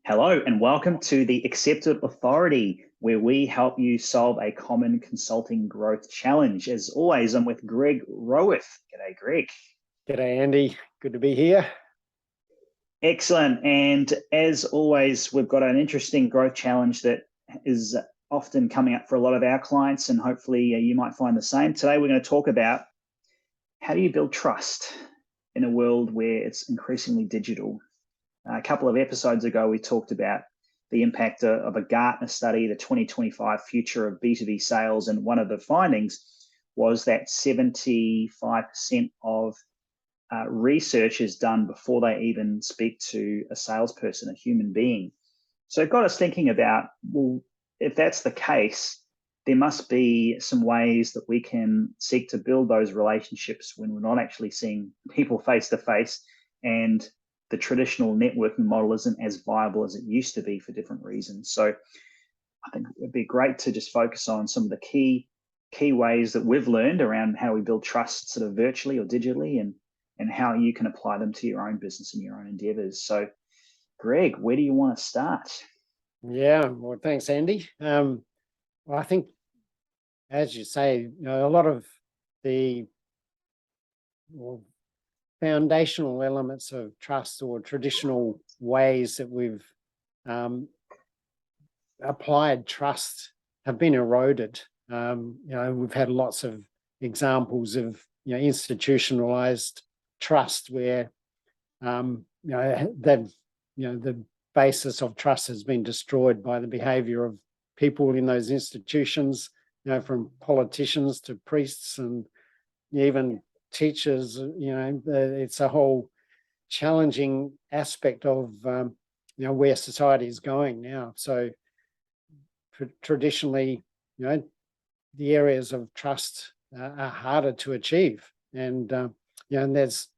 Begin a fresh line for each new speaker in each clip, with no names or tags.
Hello and welcome to the Accepted Authority, where we help you solve a common consulting growth challenge. As always, I'm with Greg Rowith. G'day, Greg.
G'day, Andy. Good to be here.
Excellent. And as always, we've got an interesting growth challenge that is often coming up for a lot of our clients, and hopefully you might find the same. Today, we're going to talk about how do you build trust in a world where it's increasingly digital. A couple of episodes ago, we talked about the impact of a Gartner study, the 2025 future of B2B sales. And one of the findings was that 75% of research is done before they even speak to a salesperson, a human being. So it got us thinking about, well, if that's the case, there must be some ways that we can seek to build those relationships when we're not actually seeing people face to face, and the traditional networking model isn't as viable as it used to be for different reasons. So I think it'd be great to just focus on some of the key ways that we've learned around how we build trust sort of virtually or digitally, and how you can apply them to your own business and your own endeavors. So Greg, where do you want to start?
Yeah, well, thanks, Andy. Well, I think, as you say, a lot of the foundational elements of trust or traditional ways that we've applied trust have been eroded. We've had lots of examples of institutionalized trust where the basis of trust has been destroyed by the behavior of people in those institutions, from politicians to priests and even teachers. It's a whole challenging aspect of where society is going now. So traditionally, the areas of trust are harder to achieve, and and there's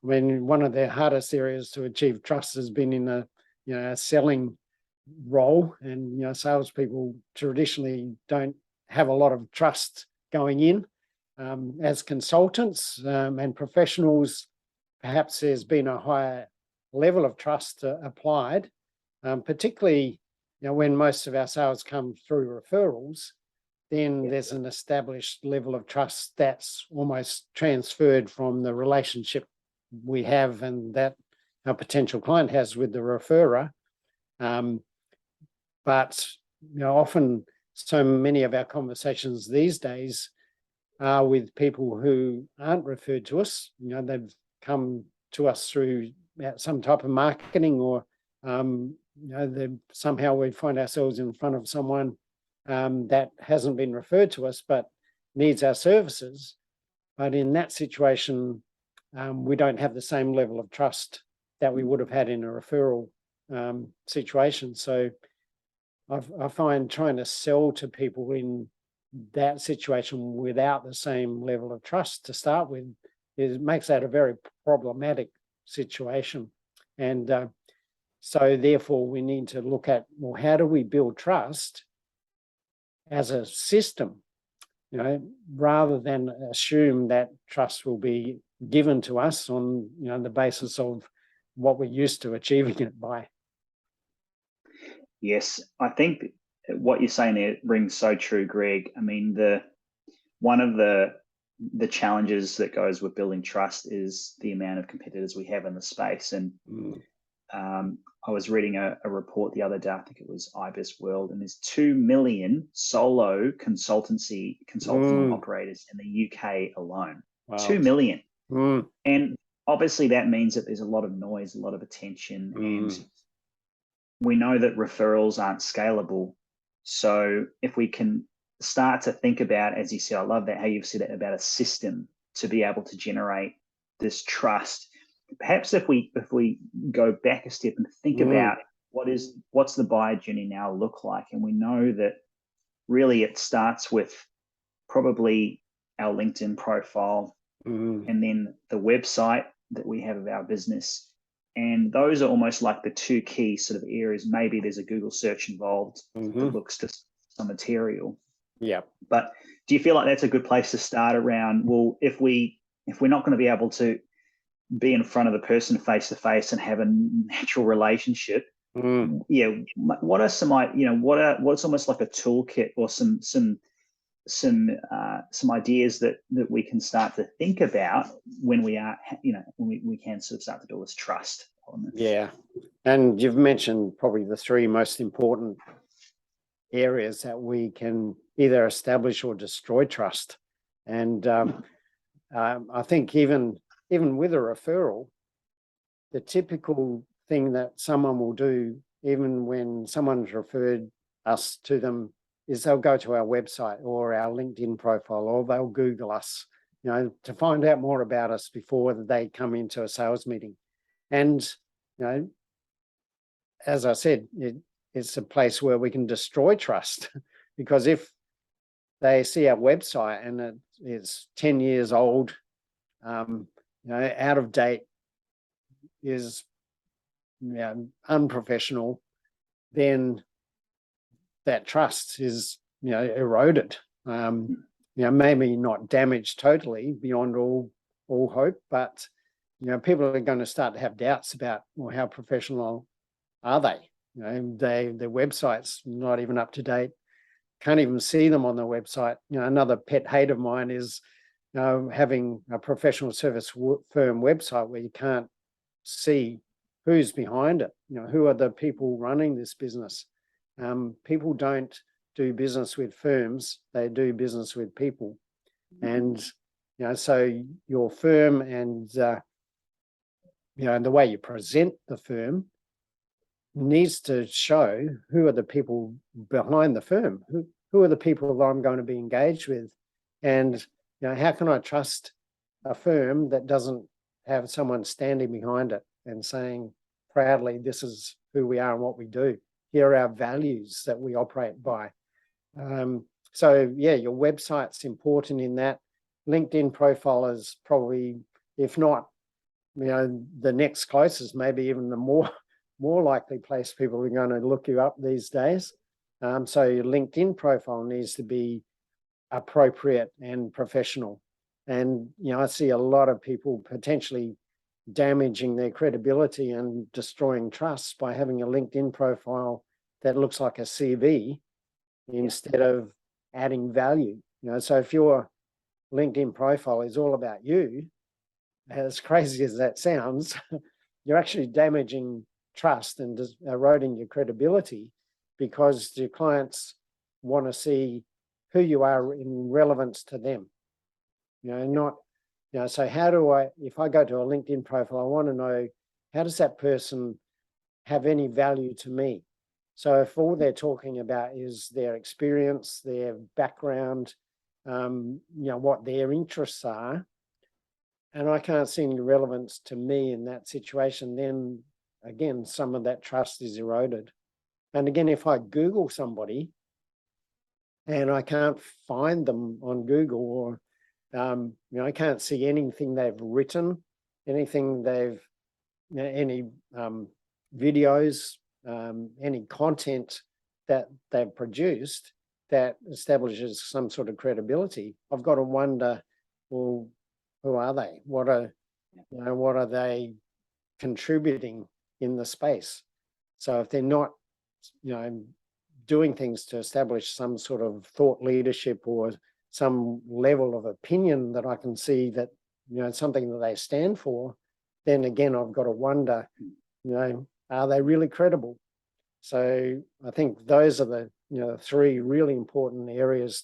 one of the hardest areas to achieve trust has been in a selling role, and salespeople traditionally don't have a lot of trust going in. As consultants and professionals, perhaps there's been a higher level of trust applied, particularly when most of our sales come through referrals. Then there's an established level of trust that's almost transferred from the relationship we have and that our potential client has with the referrer. But often so many of our conversations these days are with people who aren't referred to us. They've come to us through some type of marketing, or somehow we find ourselves in front of someone that hasn't been referred to us but needs our services. But in that situation, we don't have the same level of trust that we would have had in a referral situation. So I find trying to sell to people in that situation without the same level of trust to start with, it makes that a very problematic situation. And so therefore we need to look at, well, how do we build trust as a system, rather than assume that trust will be given to us on the basis of what we're used to achieving it by.
Yes, I think what you're saying there rings so true, Greg. I mean, one of the challenges that goes with building trust is the amount of competitors we have in the space. And I was reading a report the other day, I think it was IBIS World, and there's 2 million solo consulting operators in the UK alone. Wow. 2 million. And obviously that means that there's a lot of noise, a lot of attention, and we know that referrals aren't scalable. So if we can start to think about, as you said, I love that how you've said it about a system to be able to generate this trust. Perhaps if we go back a step and think about what's the buyer journey now look like, and we know that really it starts with probably our LinkedIn profile, and then the website that we have of our business. And those are almost like the two key sort of areas. Maybe there's a Google search involved that looks to some material.
Yeah.
But do you feel like that's a good place to start around, well, if we're not going to be able to be in front of the person face to face and have a natural relationship, Yeah, what are some, what's almost like a toolkit or some ideas that we can start to think about when we are, when we can sort of start to build this trust on this.
Yeah, and you've mentioned probably the three most important areas that we can either establish or destroy trust. And I think even with a referral, the typical thing that someone will do, even when someone's referred us to them, is they'll go to our website or our LinkedIn profile, or they'll Google us, to find out more about us before they come into a sales meeting. And, as I said, it's a place where we can destroy trust because if they see our website and it's 10 years old, out of date, is unprofessional, then that trust is eroded. Maybe not damaged totally beyond all hope, but people are going to start to have doubts about, well, how professional are they? Their website's not even up to date. Can't even see them on the website. Another pet hate of mine is having a professional service firm website where you can't see who's behind it. Who are the people running this business? People don't do business with firms; they do business with people. And so your firm and the way you present the firm needs to show who are the people behind the firm. Who are the people that I'm going to be engaged with, and how can I trust a firm that doesn't have someone standing behind it and saying proudly, this is who we are and what we do. Here are our values that we operate by. So yeah, your website's important in that. LinkedIn profile is probably, if not, the next closest, maybe even the more likely place people are going to look you up these days. So your LinkedIn profile needs to be appropriate and professional. And, I see a lot of people potentially damaging their credibility and destroying trust by having a LinkedIn profile that looks like a CV instead of adding value. So if your LinkedIn profile is all about you, as crazy as that sounds, you're actually damaging trust and eroding your credibility because your clients want to see who you are in relevance to them. So how do if I go to a LinkedIn profile, I want to know, how does that person have any value to me? So if all they're talking about is their experience, their background, what their interests are, and I can't see any relevance to me in that situation, then again, some of that trust is eroded. And again, if I Google somebody and I can't find them on Google, or I can't see anything they've written, anything any videos, any content that they've produced that establishes some sort of credibility, I've got to wonder, well, who are they? What are they contributing in the space? So if they're not, doing things to establish some sort of thought leadership or some level of opinion that I can see that, something that they stand for, then again, I've got to wonder, are they really credible? So I think those are the, three really important areas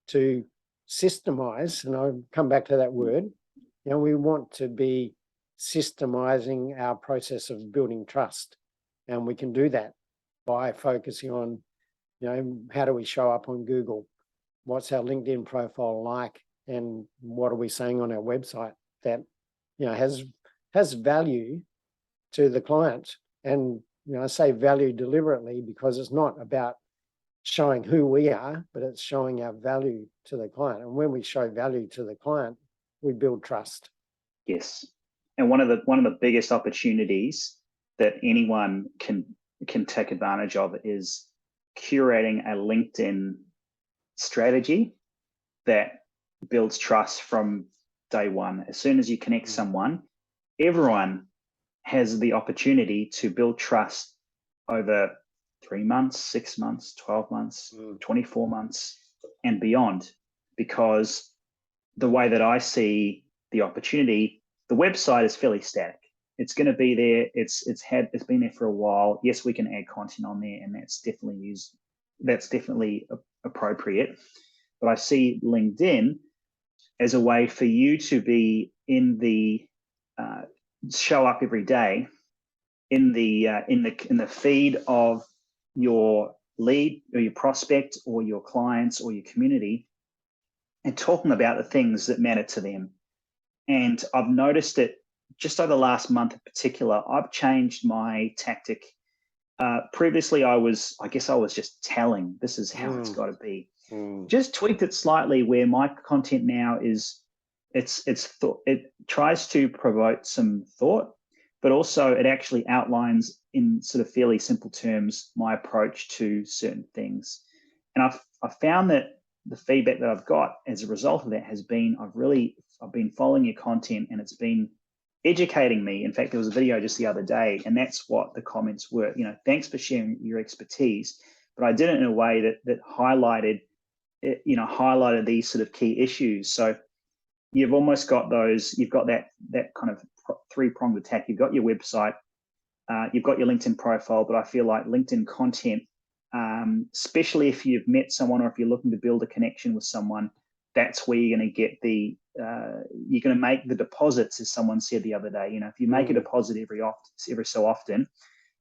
to systemize. And I'll come back to that word. We want to be systemizing our process of building trust. And we can do that by focusing on, how do we show up on Google? What's our LinkedIn profile like? And what are we saying on our website that, has value to the client? And, I say value deliberately because it's not about showing who we are, but it's showing our value to the client. And when we show value to the client, we build trust.
Yes. And one of the biggest opportunities that anyone can take advantage of is curating a LinkedIn strategy that builds trust from day one. As soon as you connect someone, everyone has the opportunity to build trust over 3 months, 6 months, 12 months, 24 months, and beyond. Because the way that I see the opportunity, the website is fairly static. It's going to be there. It's been there for a while. Yes, we can add content on there, and that's definitely appropriate. But I see LinkedIn as a way for you to be in the show up every day in the feed of your lead or your prospect or your clients or your community, and talking about the things that matter to them. And I've noticed it just over the last month in particular. I've changed my tactic. Previously, I guess I was just telling this is how it's got to be. Just tweaked it slightly, where my content now is it tries to provoke some thought, but also it actually outlines in sort of fairly simple terms my approach to certain things. And I've found that the feedback that I've got as a result of that has been I've been following your content, and it's been educating me. In fact, there was a video just the other day, and that's what the comments were. Thanks for sharing your expertise, but I did it in a way that highlighted these sort of key issues. So you've almost got you've got that kind of three-pronged attack. You've got your website, you've got your LinkedIn profile, but I feel like LinkedIn content, especially if you've met someone or if you're looking to build a connection with someone, that's where you're going to get you're going to make the deposits, as someone said the other day. If you make a deposit every so often,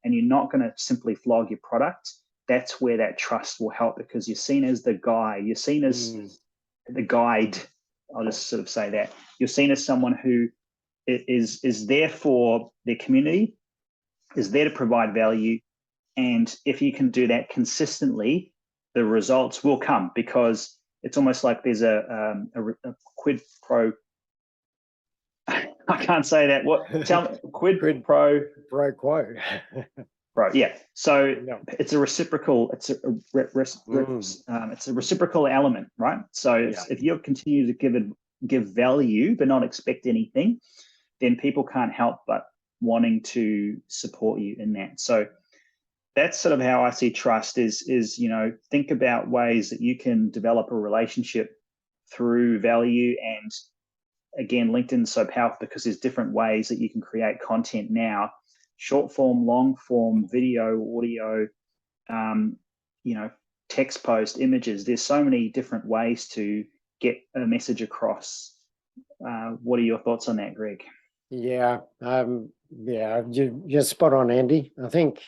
and you're not going to simply flog your product, that's where that trust will help, because you're seen as the guy, you're seen as the guide. I'll just sort of say that you're seen as someone who is there for their community, is there to provide value. And if you can do that consistently, the results will come, because it's almost like there's a quid pro. I can't say that. What? Tell me, quid pro
quo.
Right. Yeah. So it's a reciprocal. It's a reciprocal element, right? So if you continue to give value but not expect anything, then people can't help but wanting to support you in that. So that's sort of how I see trust is think about ways that you can develop a relationship through value. And again, LinkedIn's so powerful because there's different ways that you can create content now: short form, long form, video, audio, text post, images. There's so many different ways to get a message across. What are your thoughts on that, Greg?
Yeah, you're spot on, Andy. I think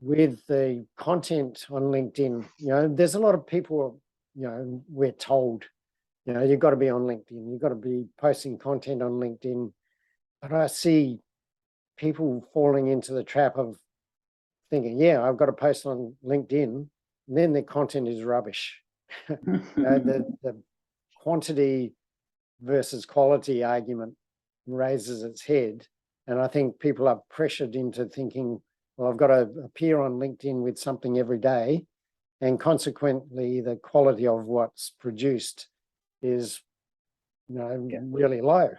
with the content on LinkedIn, there's a lot of people, we're told, you've got to be on LinkedIn, you've got to be posting content on LinkedIn. But I see people falling into the trap of thinking, I've got to post on LinkedIn, and then their content is rubbish. The quantity versus quality argument raises its head. And I think people are pressured into thinking, well, I've got to appear on LinkedIn with something every day. And consequently, the quality of what's produced is really low.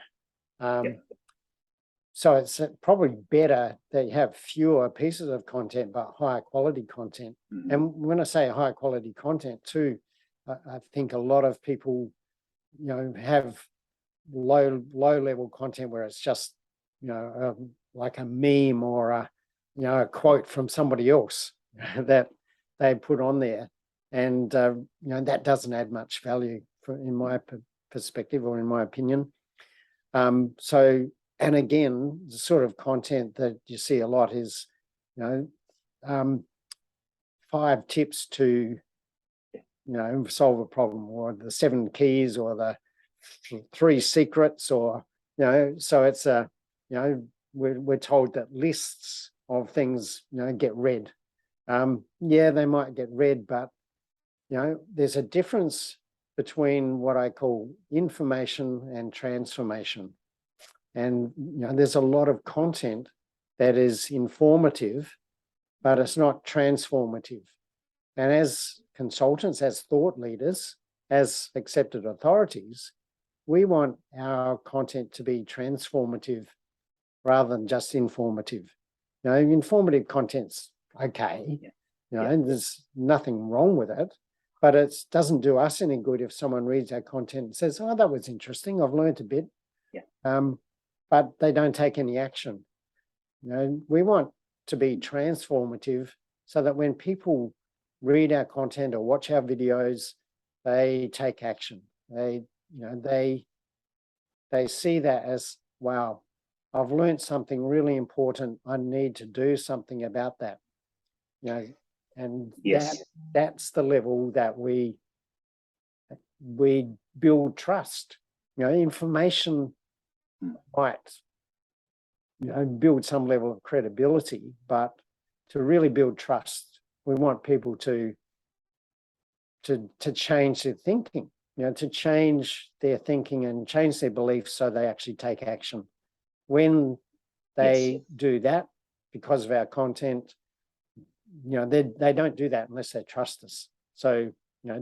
So it's probably better that you have fewer pieces of content, but higher quality content. And when I say high quality content too, I think a lot of people, have low level content where it's just, like a meme or a quote from somebody else that they put on there. And, that doesn't add much value in my perspective or in my opinion. And again, the sort of content that you see a lot is, 5 tips to, solve a problem, or the 7 keys, or the 3 secrets, or, so it's we're told that lists of things, get read. They might get read, but, there's a difference between what I call information and transformation. And there's a lot of content that is informative, but it's not transformative. And as consultants, as thought leaders, as accepted authorities, we want our content to be transformative rather than just informative. informative content's okay.
Yeah.
And there's nothing wrong with it, but it doesn't do us any good if someone reads our content and says, "Oh, that was interesting. I've learned a bit." But they don't take any action. We want to be transformative so that when people read our content or watch our videos, they take action. They see that as, wow, I've learned something really important. I need to do something about that. And that's the level that we build trust. Information might build some level of credibility, but to really build trust, we want people to change their thinking, to change their thinking and change their beliefs so they actually take action. When they do that because of our content, they don't do that unless they trust us. So,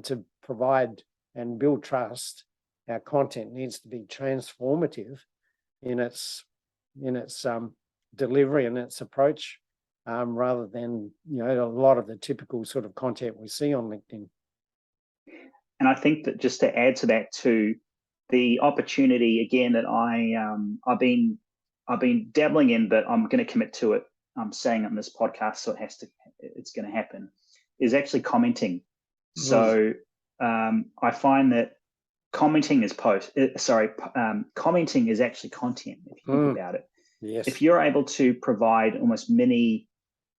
to provide and build trust, our content needs to be transformative in its delivery and its approach, rather than a lot of the typical sort of content we see on LinkedIn.
And I think that just to add to that too, the opportunity again that I've been dabbling in, but I'm going to commit to it. I'm saying it on this podcast, so it's going to happen, is actually commenting. So I find that commenting is commenting is actually content, if you think about it.
Yes.
If you're able to provide almost mini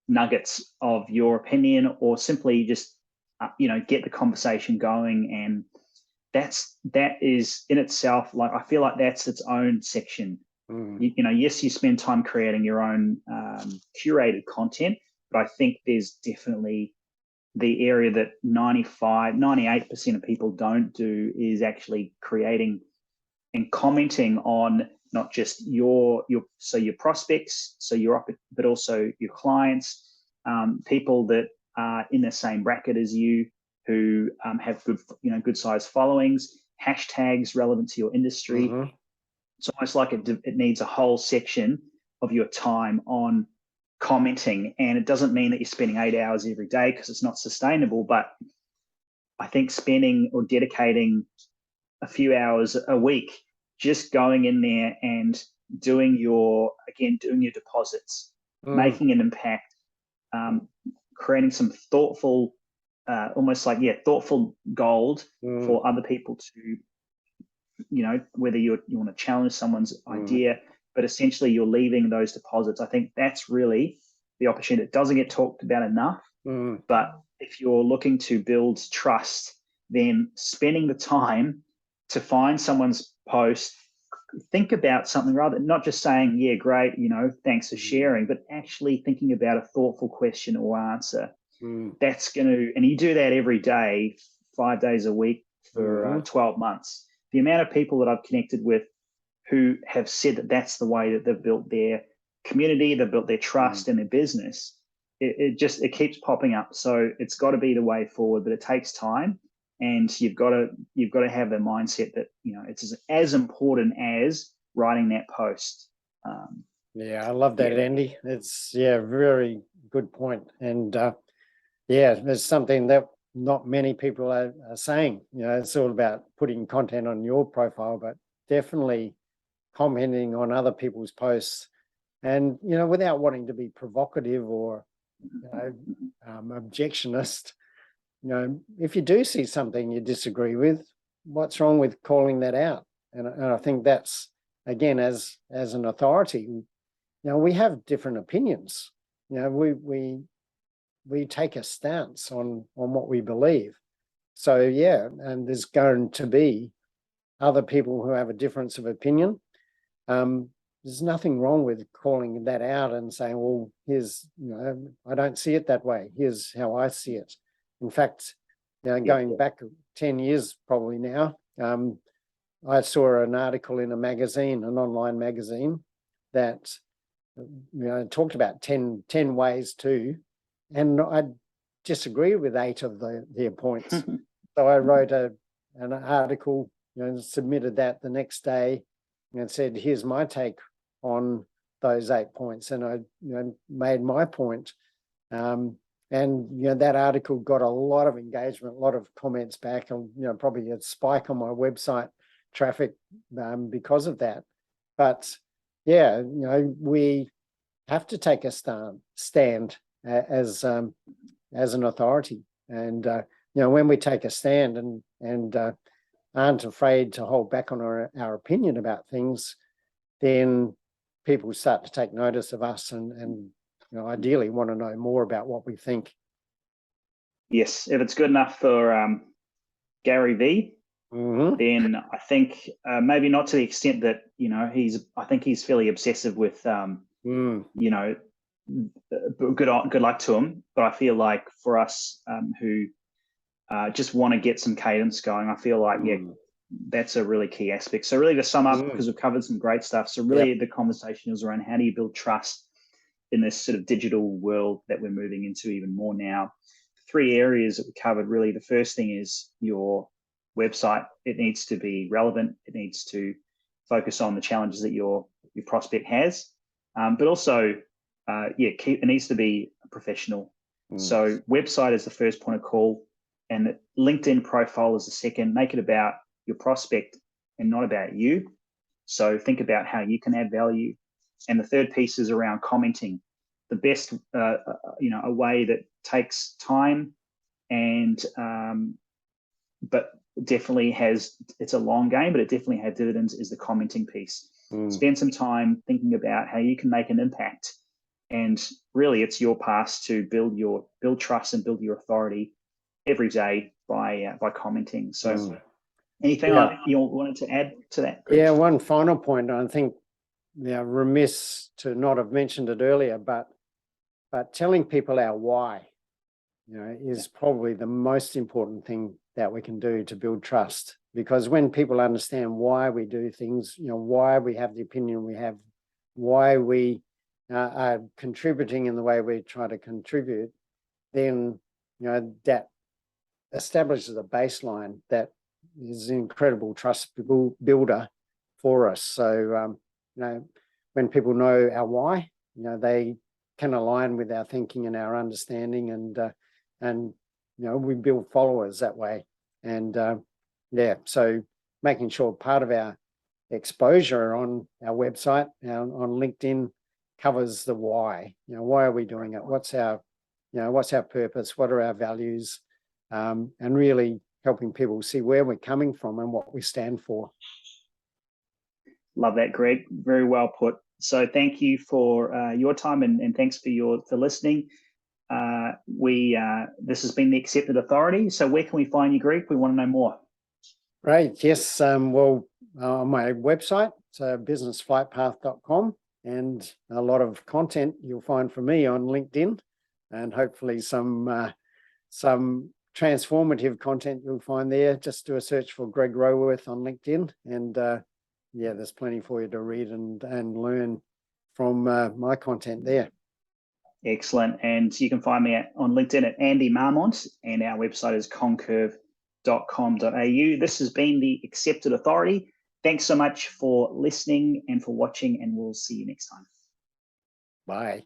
nuggets of your opinion, or simply just get the conversation going, and that is in itself, like, I feel like that's its own section. Yes, you spend time creating your own curated content, but I think there's definitely the area that 98% of people don't do is actually creating and commenting on not just your prospects, but also your clients, people that are in the same bracket as you, who have good sized followings, hashtags relevant to your industry. It's almost like it needs a whole section of your time on commenting, and it doesn't mean that you're spending 8 hours every day, because it's not sustainable. But I think spending or dedicating a few hours a week just going in there and doing your deposits, making an impact, creating some thoughtful, thoughtful gold for other people to, whether you want to challenge someone's idea, but essentially you're leaving those deposits. I think that's really the opportunity that doesn't get talked about enough. But if you're looking to build trust, then spending the time to find someone's post, think about something, rather not just saying, yeah, great, thanks for sharing, but actually thinking about a thoughtful question or answer. That's going to, and you do that every day, 5 days a week for 12 months. The amount of people that I've connected with who have said that that's the way that they've built their community, they've built their trust in their business, it keeps popping up. So it's got to be the way forward, but it takes time, and you've got to have the mindset that it's as important as writing that post.
I love that, Andy. It's very good point. And there's something that not many people are saying. It's all about putting content on your profile, but definitely commenting on other people's posts, and without wanting to be provocative or objectionist. If you do see something you disagree with, what's wrong with calling that out? And I think that's, again, as an authority, we have different opinions. We take a stance on what we believe. So and there's going to be other people who have a difference of opinion. There's nothing wrong with calling that out and saying, well, here's, I don't see it that way. Here's how I see it. In fact, going back 10 years probably now, I saw an article in a magazine, an online magazine, that talked about 10 ways to, and I disagree with 8 of their points. So I wrote an article, submitted that the next day, and said, here's my take on those 8 points, and I made my point. And that article got a lot of engagement, a lot of comments back, and probably a spike on my website traffic because of that. But yeah, we have to take a stand as an authority, and when we take a stand and aren't afraid to hold back on our opinion about things, then people start to take notice of us and ideally want to know more about what we think.
Yes, if it's good enough for Gary V, then I think maybe not to the extent that I think he's fairly obsessive with good luck to him. But I feel like for us who just want to get some cadence going, I feel like that's a really key aspect. So really, to sum up, because we've covered some great stuff, so really the conversation is around how do you build trust in this sort of digital world that we're moving into even more now. 3 areas that we covered, really. The first thing is your website. It needs to be relevant. It needs to focus on the challenges that your prospect has, but also it needs to be professional. So website is the first point of call, and the LinkedIn profile is the second. Make it about your prospect and not about you. So think about how you can add value. And the third piece is around commenting. The best, a way that takes time and but definitely it's a long game, but it definitely has dividends, is the commenting piece. Spend some time thinking about how you can make an impact, and really it's your path to build trust and build your authority every day by commenting. So anything you wanted to add to that, Greg?
Yeah, one final point. I think remiss to not have mentioned it earlier, but telling people our why is probably the most important thing that we can do to build trust. Because when people understand why we do things, why we have the opinion we have, why we are contributing in the way we try to contribute, then that establishes a baseline that is an incredible trust builder for us. So when people know our why, they can align with our thinking and our understanding, and we build followers that way. And so making sure part of our exposure on our website, on LinkedIn, covers the why. Why are we doing it? What's our purpose? What are our values? And really helping people see where we're coming from and what we stand for.
Love that, Greg. Very well put. So thank you for your time, and thanks for listening. This has been the Accepted Authority. So where can we find you, Greg? We want to know more.
Right. Yes. On my website, so businessflightpath.com, and a lot of content you'll find from me on LinkedIn, and hopefully some transformative content you'll find there. Just do a search for Greg Roworth on LinkedIn, and there's plenty for you to read and learn from my content there.
Excellent. And you can find me on LinkedIn at Andy Marmont, and our website is concurve.com.au. This has been the Accepted Authority. Thanks so much for listening and for watching, and we'll see you next time.
Bye.